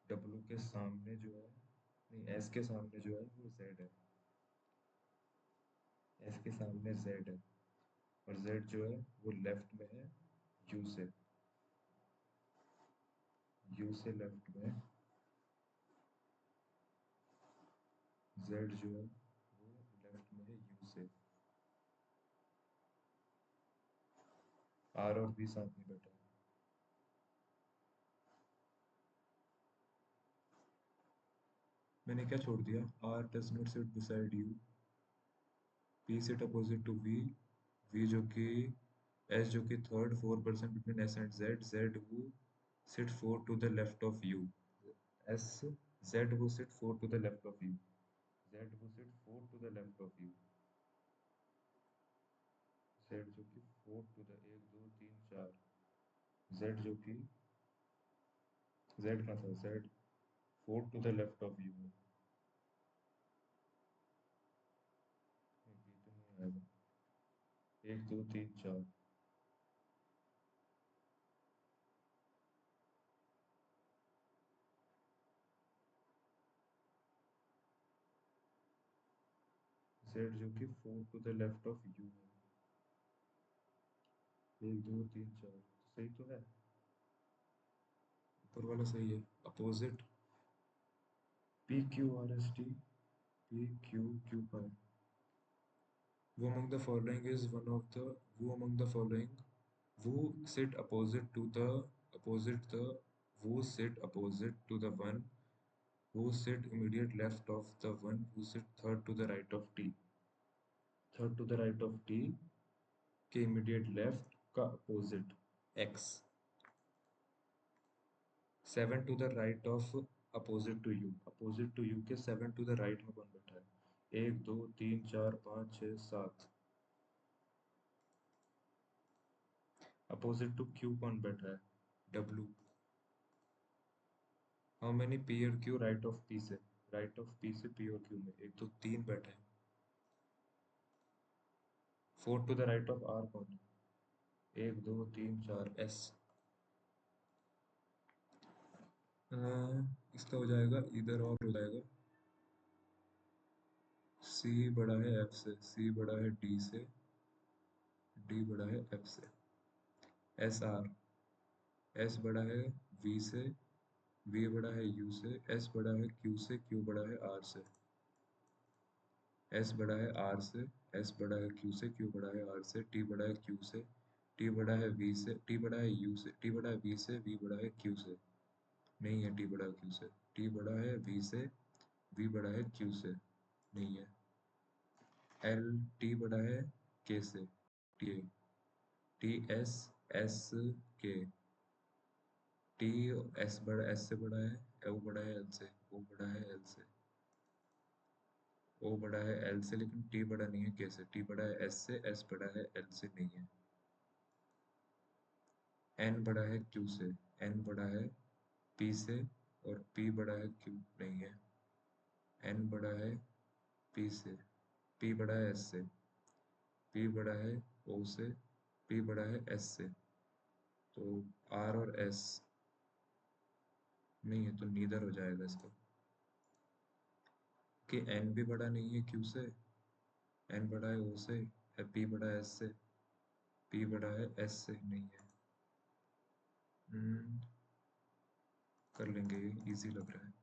डब्ल्यू के सामने जो है, नहीं एस के सामने जो है वो जेड है, एस के सामने जेड है, और जेड जो है वो लेफ्ट में है यू से, यू से लेफ्ट में जेड जो है वो लेफ्ट में है यू से, आर और बी साथ में बैठा है। मैंने क्या छोड़ दिया, R does not sit beside U, P sit opposite to V, V जो कि एस जो कि third 4% between S and Z, Z वो sit 4 to the left of U, S Z वो sit 4 to the left of U, Z वो sit 4 to the left of U, Z जो कि 4 to the 1 2 3 4, Z जो कि Z का था, Z 4 to the left of U है, ये तो नहीं आएगा, 1 2 3 4, जेड जो कि 4 to the left of U है, 1 2 3 4, सही तो है, ऊपर वाला सही है, opposite P Q R S T, P Q Q pi, वो among the following is one of the, who among the following, who sit opposite to the, opposite the, who sit opposite to the one who sit immediate left of the one who sit third to the right of t, third to the right of T के immediate left का opposite X, 7 to the right of opposite to U, opposite to U के 7 to the right में कौन बैठा है, 1 2 3 4 5 6 7, opposite to Q कौन बैठा है, डब्ल्यू। हाउ मेनी पी और क्यू राइट ऑफ पी से, राइट ऑफ पी से पी और क्यू में, एक तो 3 बैठे हैं। 4 to the right of R कौन है, 1 2 3 4 एस, इसका हो जाएगा इधर और हो जाएगा, सी बड़ा है एफ से, सी बड़ा है डी से, डी बड़ा है एफ से, एस आर, एस बड़ा है वी से, वी बड़ा है यू से, एस बड़ा है क्यू से, क्यू बड़ा है आर से, एस बड़ा है आर से, एस बड़ा है क्यू से, क्यू बड़ा है आर से, टी बड़ा है क्यू से, टी बड़ा है वी से, टी बड़ा है यू से, टी बड़ा है वी से, वी बड़ा है क्यू से, नहीं है टी बड़ा है क्यू से, टी बड़ा है वी से, वी बड़ा है क्यू से, नहीं है, एल टी बड़ा है के से, टी टी एस एस के, टी एस बड़ा एस से बड़ा है, ओ बड़ा है एल से, ओ बड़ा है एल से, ओ बड़ा है एल से, लेकिन टी बड़ा नहीं है के से, टी बड़ा है एस से, एस बड़ा है एल से, नहीं है, एन बड़ा है क्यू से, एन बड़ा है पी से, और पी बड़ा है क्यू, नहीं है, एन बड़ा है पी से, पी बड़ा है एस से, पी बड़ा है ओ से, पी बड़ा है एस से, तो आर और एस नहीं है, तो नीदर हो जाएगा इसका, कि एन भी बड़ा नहीं है क्यू से, एन बड़ा है ओ से, पी बड़ा है एस से, पी बड़ा है एस से, नहीं है। हम्म, कर लेंगे, ये इजी लग रहा है।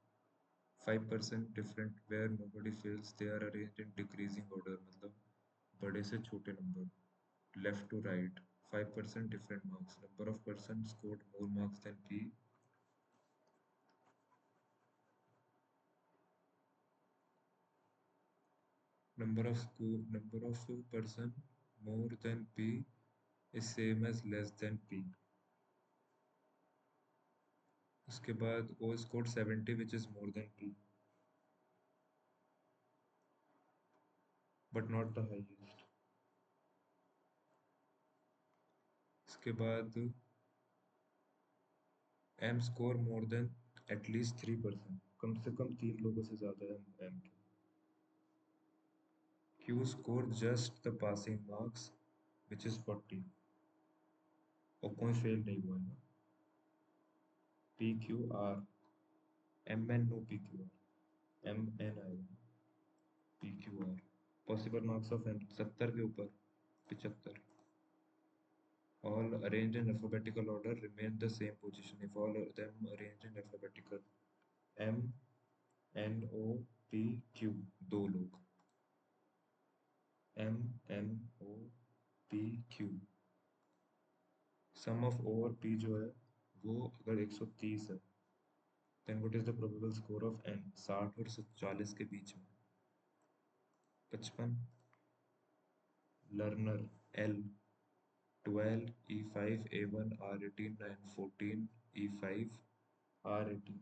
5% different where nobody feels they are arranged in decreasing order, मतलब बड़े से छोटे नंबर, left to right, 5% different marks, number of person scored more marks than P, number of person more than p is same as less than p, उसके बाद o scored 70 which is more than p but not the highest, इसके बाद m score more than at least 3%, कम से कम 3 लोगों से ज्यादा है m के, q scored just the passing marks which is 40, और कोई फेल नहीं हुआ है ना, P Q R, M N no P Q R, M N आएगा, P Q R, possible marks of M 70 के ऊपर 75, all arranged in alphabetical order remain the same position if all of them arranged in alphabetical, m n o p q, दो लोग, m n o p q, sum of O और p जो है वो अगर 130 है, then what is the probable score of n, 60 और 40 के बीच में, 55, learner L 12 E5 A1 R18 9 14 E5 R18,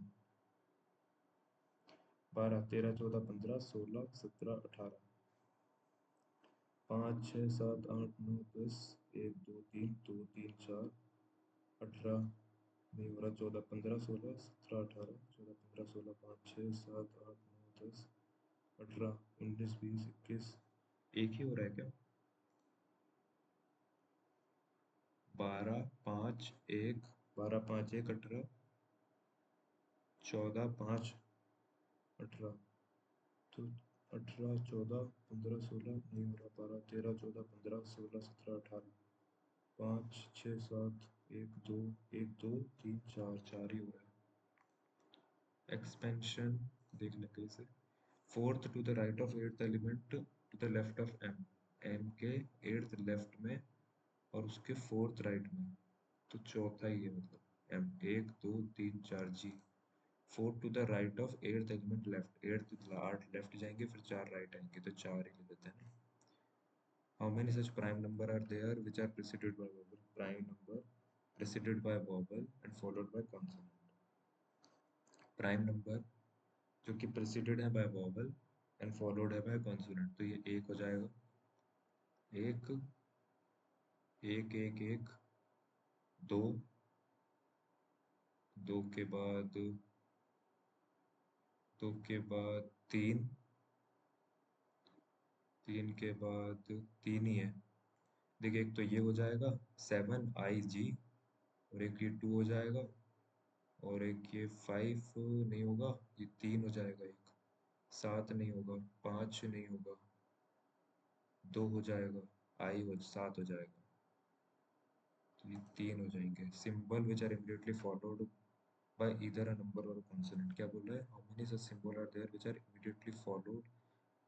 12 13 14 15 16 17 18, 5 6 7 8 9 10 1 2 3 2 3 4 18, नहीं हो रहा, 14 15 16 17 18 14 15 16 5 6 7 8 9 10 18 19 20 21, एक ही हो रहा है क्या, 12 5 1 12 5 1 18, 14 5 18, तो 18 14 15 16 नहीं हो रहा, 12 13 14 15 16 17 18, 5 6 7 1 2 1 2 3 4 4 ही हो रहा है, एक्सपेंशन देख लेते इसे, fourth to the right of eighth element to the left of M, M के एट्थ लेफ्ट में और उसके फोर्थ राइट में, तो चौथा ही है, मतलब M 1 2 3 4 G, four to the right of eighth element left, eighth 8 left जाएंगे फिर 4 राइट आएंगे, तो 4 ही ले लेते हैं ना। How many such prime number are there which are preceded by vowel, prime number preceded by vowel and followed by consonant, prime number जो कि प्रेसिडेड है बाय वोवल एंड फॉलोड है बाय कॉन्सोनेंट, तो ये एक हो जाएगा, एक एक एक एक, दो, दो के बाद, दो के बाद तीन, तीन के बाद तीन ही है, देखिए एक तो ये हो जाएगा 7 IG, और एक ये 2 हो जाएगा, और एक ये 5 नहीं होगा, ये 3 हो जाएगा, एक 7 नहीं होगा, 5 नहीं होगा, 2 हो जाएगा, I हो 7 हो जाएगा, ये तीन हो जाएंगे। Symbol which are immediately followed by either a number और कॉन्सोनेंट। क्या बोल रहा है? How many such symbol are there which are immediately followed,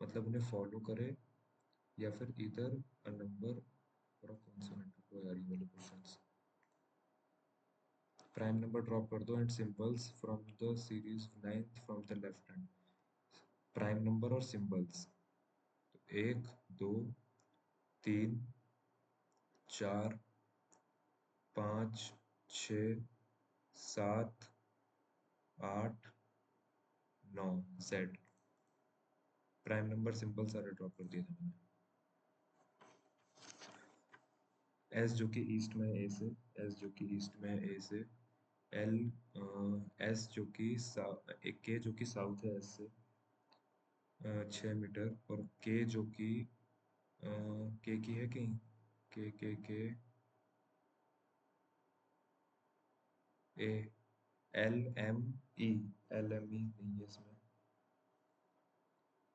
मतलब उन्हें फॉलो करे या फिर ईदर अ नंबर और अ कॉन्सोनेंट। को यार ये वाले क्वेश्चंस। प्राइम नंबर ड्रॉप कर दो and symbols from the series ninth from the left hand. Prime number और सिंबल्स, तो एक, दो, तीन, चार, पाँच, छ, सात, आठ, नौ। जेड प्राइम नंबर सिंबल सारे ड्रॉप कर दिए थे मैंने। एस जो कि ईस्ट में है ए से, एस जो कि ईस्ट में है ए से। एल, एस जो कि के जो कि साउथ है एस से 6 मीटर। और के जो कि के की है कहीं, K A, L M E, L M E नहीं है इसमें।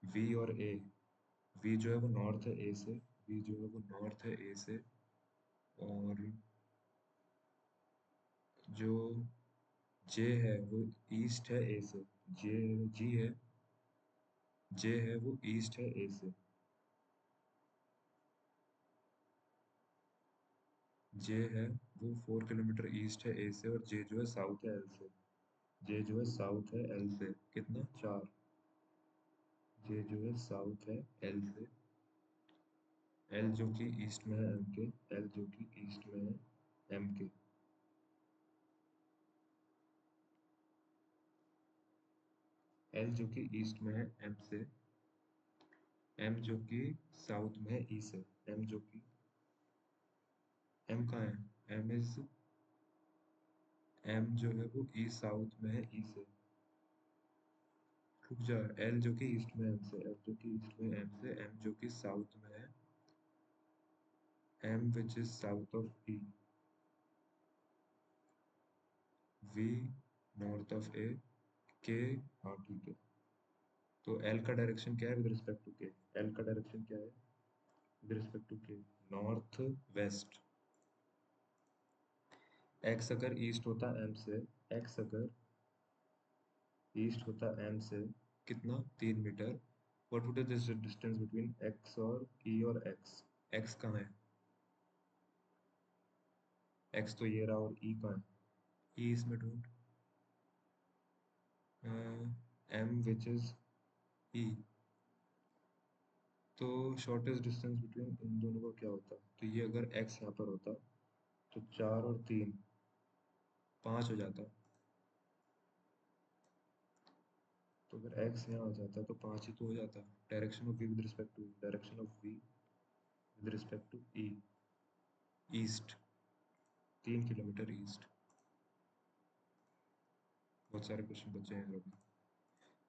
वी और ए, वी जो है वो नॉर्थ है ए से, वी जो है वो नॉर्थ है ए से। और जो जे है वो ईस्ट है ए से। जे, जी है, जे है वो ईस्ट है ए से। जे है वो 4 किलोमीटर ईस्ट है ए से। और जे जो है साउथ है एल से। जे जो है साउथ है एल से कितना, 4। जे जो है साउथ है एल से। एल जो कि ईस्ट में है एम के, एल जो कि ईस्ट में है एम के। एल जो कि ईस्ट में है एम से, एम जो कि साउथ में है ई से। एम जो कि, एम कहाँ है? एम इज, एम जो है वो ई साउथ में है ई से। रुक जा, एल जो कि ईस्ट में है एम से, एल जो कि ईस्ट में है एम से, एम जो कि साउथ में है, M which is south of E, V north of A, K, हाँ ठीक है। तो एल का डायरेक्शन क्या है with respect to K? L का डायरेक्शन क्या है with respect to K? North west. X अगर ईस्ट होता एम से, एक्स अगर ईस्ट होता एम से कितना, 3 metre. What would this distance between X और ई और एक्स? एक्स कहाँ है? एक्स तो ये रहा, और ई कहाँ है? ई इसमें ढूंढ, एम विच इज ई। तो शॉर्टेस्ट डिस्टेंस बिटवीन इन दोनों का क्या होता? तो ये अगर एक्स यहाँ पर होता तो 4 और 3, 5 हो जाता। तो अगर एक्स यहाँ आ जाता तो 5 ही तो हो जाता। Direction of V with respect to, direction of V with respect to E, east, 3 kilometre east. बहुत सारे क्वेश्चन बचे हैं अभी।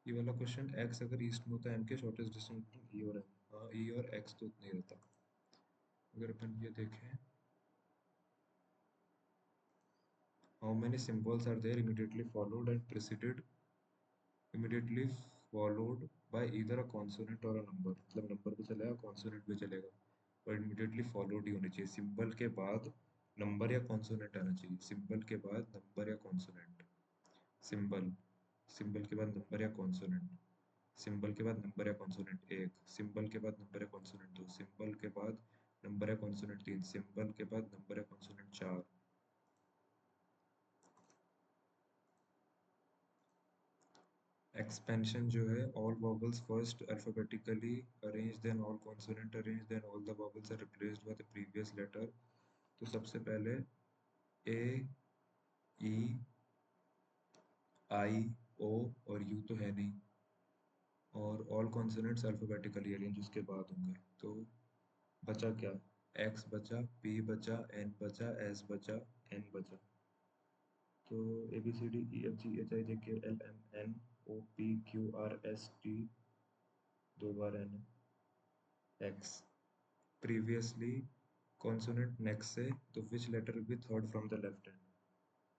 ये वाला क्वेश्चन, एक्स अगर ईस्ट में होता है एम के शॉर्टेस्ट डिस्टेंस बिटवीन ई और एम। हाँ, ई और एक्स तो उतना ही रहता। अगर अपन ये देखें, how many symbols are there immediately followed and preceded, immediately followed by either a consonant और अ नंबर। मतलब नंबर भी चलेगा, कॉन्सोनेंट भी चलेगा, और इमीडिएटली फॉलोड ही होनी चाहिए। सिंबल के बाद नंबर या कॉन्सोनेंट आना चाहिए, सिंबल के बाद नंबर या कॉन्सोनेंट। सिंबल, सिंबल के बाद नंबर या कॉन्सोनेंट, सिंबल के बाद नंबर या कॉन्सोनेंट 1, सिंबल के बाद नंबर या कॉन्सोनेंट 2, सिंबल के बाद नंबर या कॉन्सोनेंट 3, सिंबल के बाद नंबर या कॉन्सोनेंट 4। एक्सपेंशन जो है, all vowels first alphabetically arrange then all consonant arrange then all the vowels are replaced by the previous letter. तो सबसे पहले ए, ई, आई, ओ और यू तो है नहीं, और ऑल कॉन्सोनेंट्स अल्फाबेटिकली अरेंज उसके बाद होंगे। तो बचा क्या? एक्स बचा, पी बचा, एन बचा, एस बचा, एन बचा। तो A B C D E F G H I J K L M N O P Q R S T, 2 बार N, X. Previously consonant next से, तो which letter will be third from the left hand?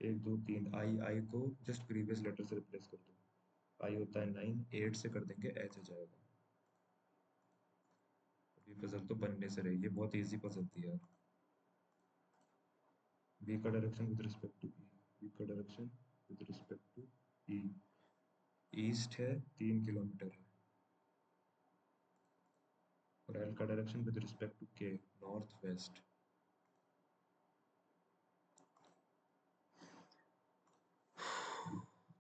1 2 3, I, I को just previous letter से replace कर दो। आई होता है 9, 8 से कर देंगे एच आ जाएगा। अभी पजल तो बनने से रही है, बहुत इजी पजल थी यार। बी का direction with respect to E, B का direction with respect to E, east है 3 किलोमीटर है, और एल का direction with respect to K north west.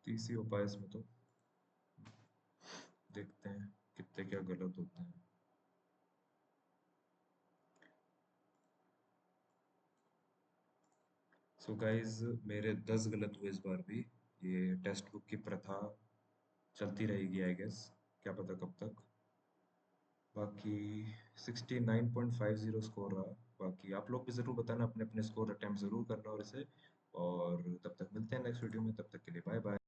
तीसरी हो पाए इसमें तो, देखते हैं कितने क्या गलत होते हैं। सो गाइज मेरे 10 गलत हुए इस बार भी। ये टेक्स्ट बुक की प्रथा चलती रहेगी आई गेस, क्या पता कब तक। बाकी 69.50 स्कोर रहा। बाकी आप लोग भी ज़रूर बताना, अपने अपने स्कोर अटेम्प्ट ज़रूर करना और इसे, और तब तक मिलते हैं नेक्स्ट वीडियो में, तब तक के लिए बाय बाय।